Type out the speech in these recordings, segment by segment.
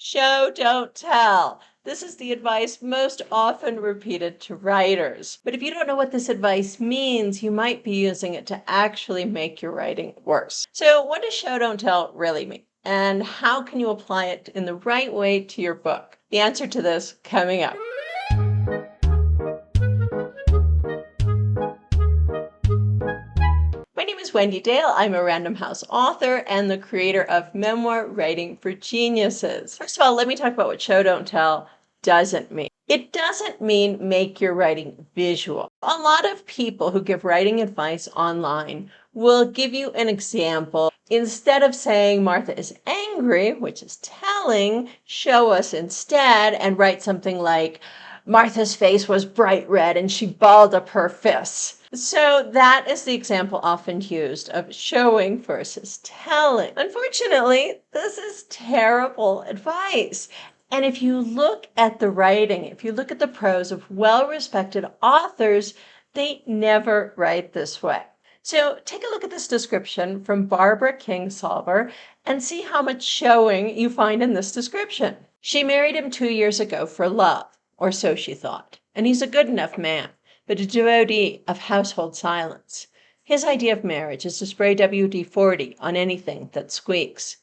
Show, don't tell. This is the advice most often repeated to writers. But if you don't know what this advice means, you might be using it to actually make your writing worse. So what does show, don't tell really mean? And how can you apply it in the right way to your book? The answer to this coming up. My name is Wendy Dale. I'm a Random House author and the creator of Memoir, Writing for Geniuses. First of all, let me talk about what show, don't tell doesn't mean. It doesn't mean make your writing visual. A lot of people who give writing advice online will give you an example. Instead of saying Martha is angry, which is telling, show us instead and write something like Martha's face was bright red and she balled up her fists. So that is the example often used of showing versus telling. Unfortunately, this is terrible advice. And if you look at the writing, if you look at the prose of well-respected authors, they never write this way. So take a look at this description from Barbara Kingsolver and see how much showing you find in this description. She married him 2 years ago for love, or so she thought, and he's a good enough man, but a devotee of household silence. His idea of marriage is to spray WD-40 on anything that squeaks.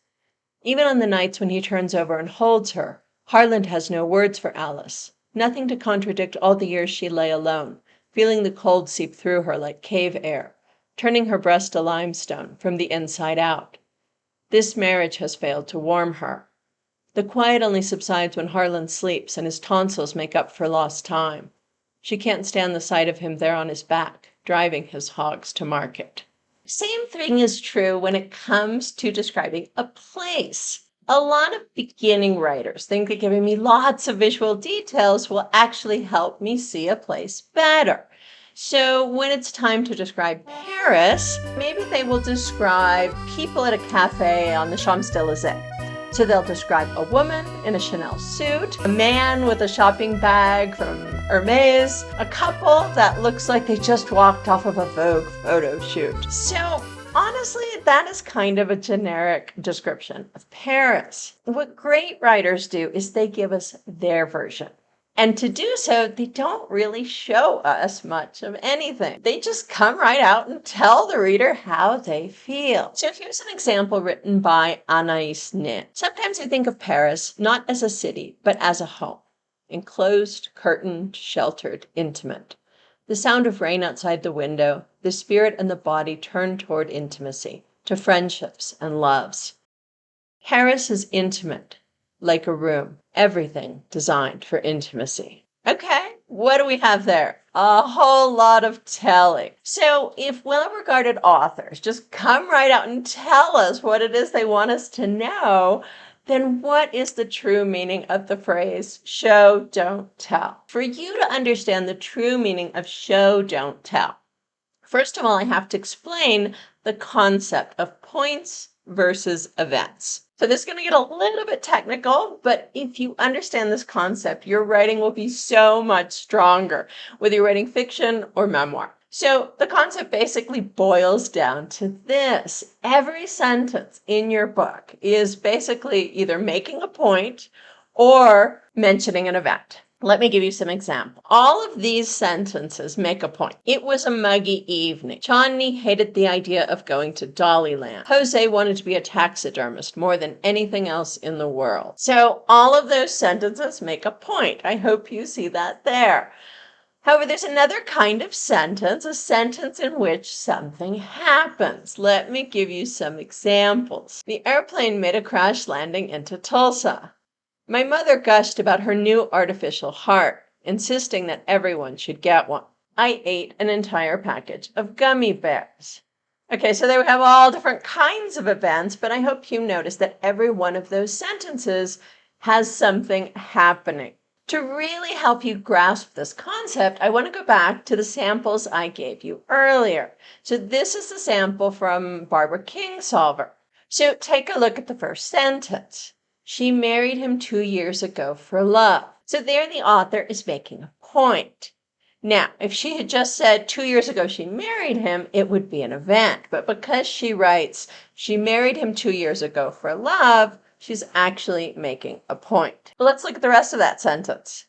Even on the nights when he turns over and holds her, Harland has no words for Alice, nothing to contradict all the years she lay alone, feeling the cold seep through her like cave air, turning her breast to limestone from the inside out. This marriage has failed to warm her. The quiet only subsides when Harland sleeps and his tonsils make up for lost time. She can't stand the sight of him there on his back, driving his hogs to market. Same thing is true when it comes to describing a place. A lot of beginning writers think that giving me lots of visual details will actually help me see a place better. So when it's time to describe Paris, maybe they will describe people at a cafe on the Champs-Élysées. So they'll describe a woman in a Chanel suit, a man with a shopping bag from Hermes, a couple that looks like they just walked off of a Vogue photo shoot. So honestly, that is kind of a generic description of Paris. What great writers do is they give us their version. And to do so, they don't really show us much of anything. They just come right out and tell the reader how they feel. So here's an example written by Anaïs Nin. Sometimes I think of Paris not as a city, but as a home. Enclosed, curtained, sheltered, intimate. The sound of rain outside the window, the spirit and the body turn toward intimacy, to friendships and loves. Paris is intimate, like a room, everything designed for intimacy. Okay, what do we have there? A whole lot of telling. So if well-regarded authors just come right out and tell us what it is they want us to know, then what is the true meaning of the phrase, show, don't tell? For you to understand the true meaning of show, don't tell, first of all, I have to explain the concept of points versus events. So this is going to get a little bit technical, but if you understand this concept, your writing will be so much stronger, whether you're writing fiction or memoir. So the concept basically boils down to this. Every sentence in your book is basically either making a point or mentioning an event. Let me give you some examples. All of these sentences make a point. It was a muggy evening. Johnny hated the idea of going to Dollyland. Jose wanted to be a taxidermist more than anything else in the world. So all of those sentences make a point. I hope you see that there. However, there's another kind of sentence, a sentence in which something happens. Let me give you some examples. The airplane made a crash landing into Tulsa. My mother gushed about her new artificial heart, insisting that everyone should get one. I ate an entire package of gummy bears. Okay, so they have all different kinds of events, but I hope you notice that every one of those sentences has something happening. To really help you grasp this concept, I want to go back to the samples I gave you earlier. So this is the sample from Barbara Kingsolver. So take a look at the first sentence. She married him 2 years ago for love. So there the author is making a point. Now, if she had just said 2 years ago she married him, it would be an event. But because she writes, she married him 2 years ago for love, She's actually making a point. But let's look at the rest of that sentence.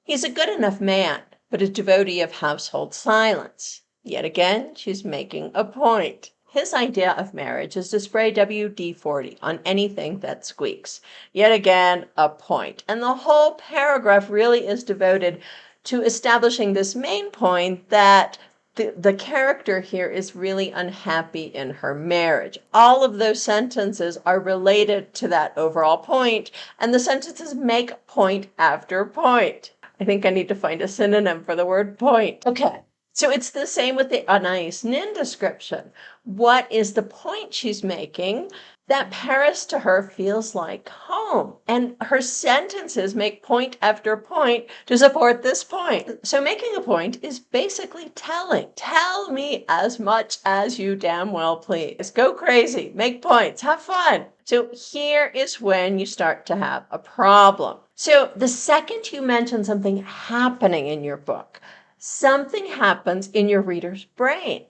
He's a good enough man, but a devotee of household silence. Yet again, she's making a point. His idea of marriage is to spray WD-40 on anything that squeaks. Yet again, a point. And the whole paragraph really is devoted to establishing this main point that the character here is really unhappy in her marriage. All of those sentences are related to that overall point, and the sentences make point after point. I think I need to find a synonym for the word point. Okay. So it's the same with the Anais Nin description. What is the point she's making? That Paris to her feels like home. And her sentences make point after point to support this point. So making a point is basically telling. Tell me as much as you damn well please. Go crazy, make points, have fun. So here is when you start to have a problem. So the second you mention something happening in your book, something happens in your reader's brain,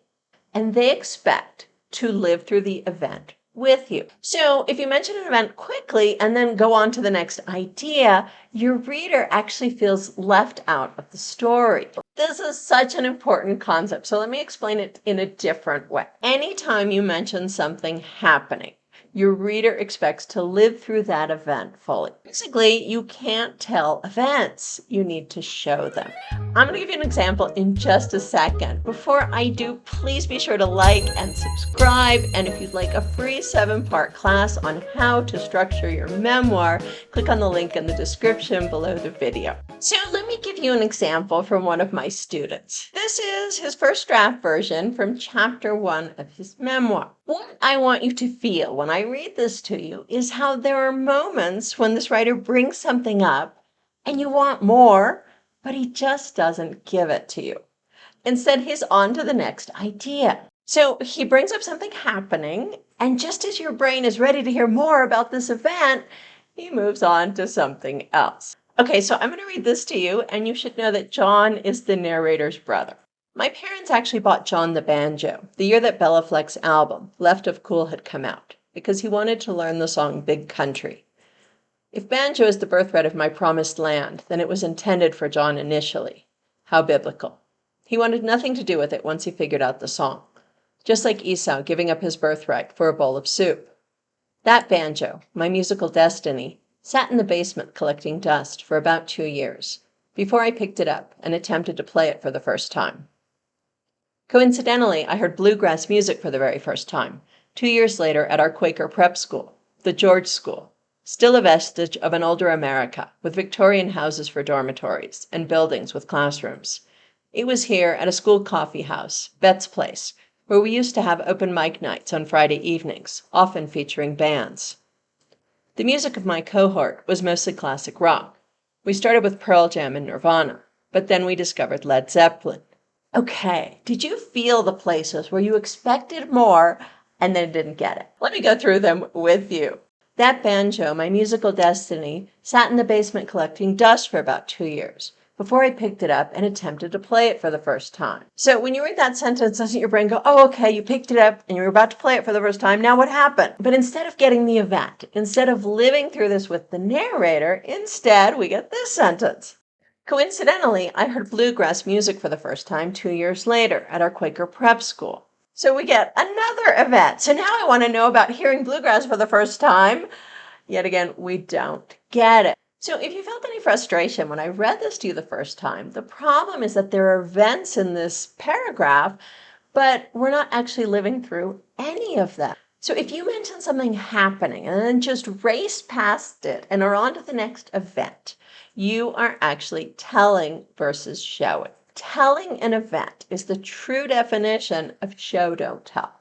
and they expect to live through the event with you. So if you mention an event quickly and then go on to the next idea, your reader actually feels left out of the story. This is such an important concept, so let me explain it in a different way. Anytime you mention something happening, your reader expects to live through that event fully. Basically, you can't tell events. You need to show them. I'm going to give you an example in just a second. Before I do, please be sure to like and subscribe. And if you'd like a free 7-part class on how to structure your memoir, click on the link in the description below the video. So let me give you an example from one of my students. This is his first draft version from chapter 1 of his memoir. What I want you to feel when I read this to you is how there are moments when this writer brings something up and you want more, but he just doesn't give it to you. Instead, he's on to the next idea. So he brings up something happening, and just as your brain is ready to hear more about this event, he moves on to something else. Okay, so I'm going to read this to you, and you should know that John is the narrator's brother. My parents actually bought John the banjo the year that Bella Fleck's album, Left of Cool, had come out, because he wanted to learn the song Big Country. If banjo is the birthright of my promised land, then it was intended for John initially. How biblical. He wanted nothing to do with it once he figured out the song, just like Esau giving up his birthright for a bowl of soup. That banjo, my musical destiny, sat in the basement collecting dust for about 2 years, before I picked it up and attempted to play it for the first time. Coincidentally, I heard bluegrass music for the very first time, 2 years later at our Quaker prep school, the George School, still a vestige of an older America, with Victorian houses for dormitories and buildings with classrooms. It was here at a school coffee house, Bet's Place, where we used to have open mic nights on Friday evenings, often featuring bands. The music of my cohort was mostly classic rock. We started with Pearl Jam and Nirvana, but then we discovered Led Zeppelin. Okay, did you feel the places where you expected more and then didn't get it? Let me go through them with you. That banjo, my musical destiny, sat in the basement collecting dust for about 2 years before I picked it up and attempted to play it for the first time. So when you read that sentence, doesn't your brain go, oh, okay, you picked it up and you were about to play it for the first time. Now what happened? But instead of getting the event, instead of living through this with the narrator, instead we get this sentence. Coincidentally, I heard bluegrass music for the first time 2 years later at our Quaker prep school. So we get another event. So now I want to know about hearing bluegrass for the first time. Yet again, we don't get it. So if you felt any frustration when I read this to you the first time, the problem is that there are events in this paragraph, but we're not actually living through any of them. So if you mention something happening and then just race past it and are on to the next event, you are actually telling versus showing. Telling an event is the true definition of show, don't tell.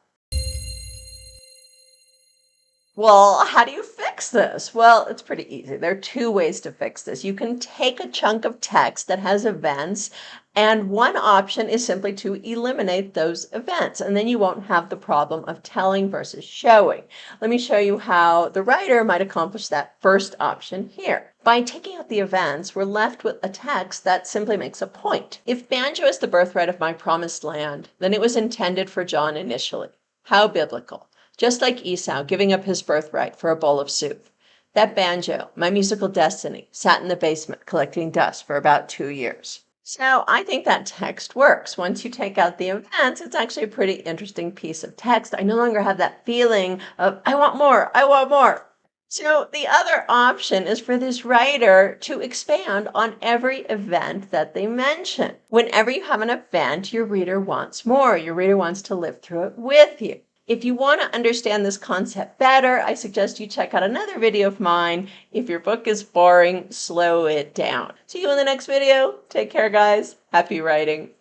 Well, how do you fix this? Well, it's pretty easy. There are 2 ways to fix this. You can take a chunk of text that has events, and one option is simply to eliminate those events, and then you won't have the problem of telling versus showing. Let me show you how the writer might accomplish that first option here. By taking out the events, we're left with a text that simply makes a point. If banjo is the birthright of my promised land, then it was intended for John initially. How biblical. Just like Esau giving up his birthright for a bowl of soup. That banjo, my musical destiny, sat in the basement collecting dust for about 2 years. So I think that text works. Once you take out the events, it's actually a pretty interesting piece of text. I no longer have that feeling of, I want more, I want more. So the other option is for this writer to expand on every event that they mention. Whenever you have an event, your reader wants more. Your reader wants to live through it with you. If you want to understand this concept better, I suggest you check out another video of mine. If your book is boring, slow it down. See you in the next video. Take care, guys. Happy writing.